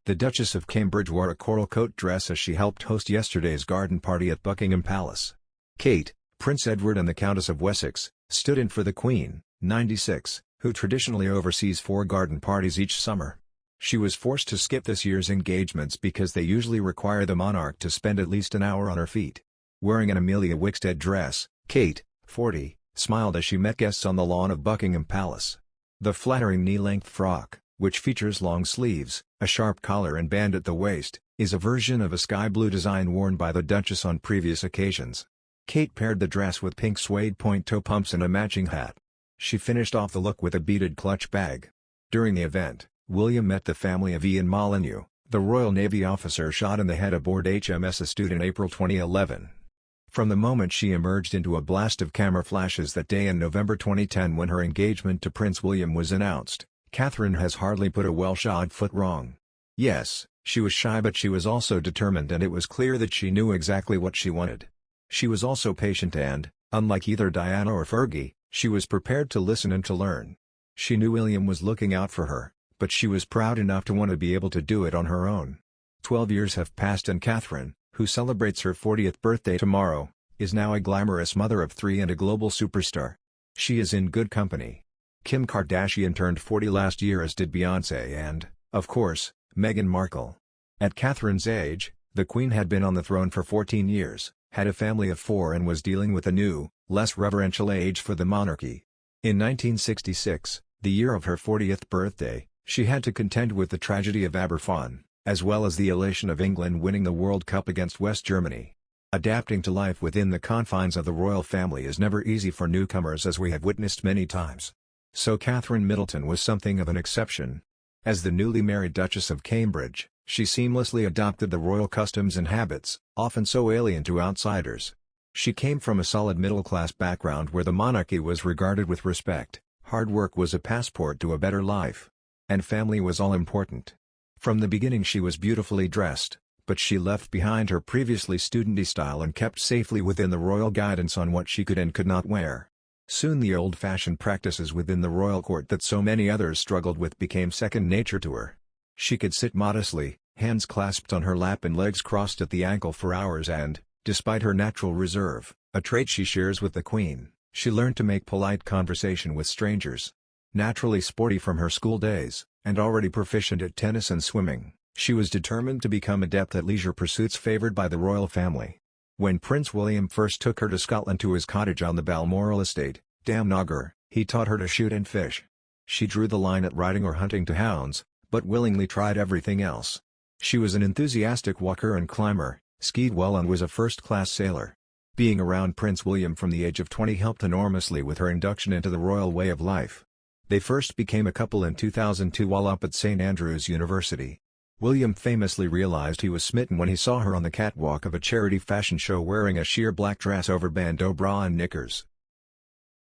The Duchess of Cambridge wore a coral coat dress as she helped host yesterday's garden party at Buckingham Palace. Kate, Prince Edward and the Countess of Wessex, stood in for the Queen, 96, who traditionally oversees 4 garden parties each summer. She was forced to skip this year's engagements because they usually require the monarch to spend at least an hour on her feet. Wearing an Emilia Wickstead dress, Kate, 40, smiled as she met guests on the lawn of Buckingham Palace. The flattering knee-length frock, which features long sleeves, a sharp collar and band at the waist, is a version of a sky blue design worn by the Duchess on previous occasions. Kate paired the dress with pink suede point-toe pumps and a matching hat. She finished off the look with a beaded clutch bag. During the event, William met the family of Ian Molyneux, the Royal Navy officer shot in the head aboard HMS Astute in April 2011. From the moment she emerged into a blast of camera flashes that day in November 2010 when her engagement to Prince William was announced, Catherine has hardly put a well-shod foot wrong. Yes, she was shy, but she was also determined, and it was clear that she knew exactly what she wanted. She was also patient and, unlike either Diana or Fergie, she was prepared to listen and to learn. She knew William was looking out for her, but she was proud enough to want to be able to do it on her own. 12 years have passed and Catherine, who celebrates her 40th birthday tomorrow, is now a glamorous mother of 3 and a global superstar. She is in good company. Kim Kardashian turned 40 last year, as did Beyoncé and, of course, Meghan Markle. At Catherine's age, the Queen had been on the throne for 14 years, had a family of 4 and was dealing with a new, less reverential age for the monarchy. In 1966, the year of her 40th birthday, she had to contend with the tragedy of Aberfan, as well as the elation of England winning the World Cup against West Germany. Adapting to life within the confines of the royal family is never easy for newcomers, as we have witnessed many times. So Catherine Middleton was something of an exception. As the newly married Duchess of Cambridge, she seamlessly adopted the royal customs and habits, often so alien to outsiders. She came from a solid middle-class background where the monarchy was regarded with respect, hard work was a passport to a better life, and family was all important. From the beginning she was beautifully dressed, but she left behind her previously studenty style and kept safely within the royal guidance on what she could and could not wear. Soon the old-fashioned practices within the royal court that so many others struggled with became second nature to her. She could sit modestly, hands clasped on her lap and legs crossed at the ankle for hours and, despite her natural reserve, a trait she shares with the Queen, she learned to make polite conversation with strangers. Naturally sporty from her school days, and already proficient at tennis and swimming, she was determined to become adept at leisure pursuits favored by the royal family. When Prince William first took her to Scotland to his cottage on the Balmoral estate, Damnogher, he taught her to shoot and fish. She drew the line at riding or hunting to hounds, but willingly tried everything else. She was an enthusiastic walker and climber, skied well and was a first-class sailor. Being around Prince William from the age of 20 helped enormously with her induction into the royal way of life. They first became a couple in 2002 while up at St Andrews University. William famously realized he was smitten when he saw her on the catwalk of a charity fashion show wearing a sheer black dress over bandeau bra and knickers.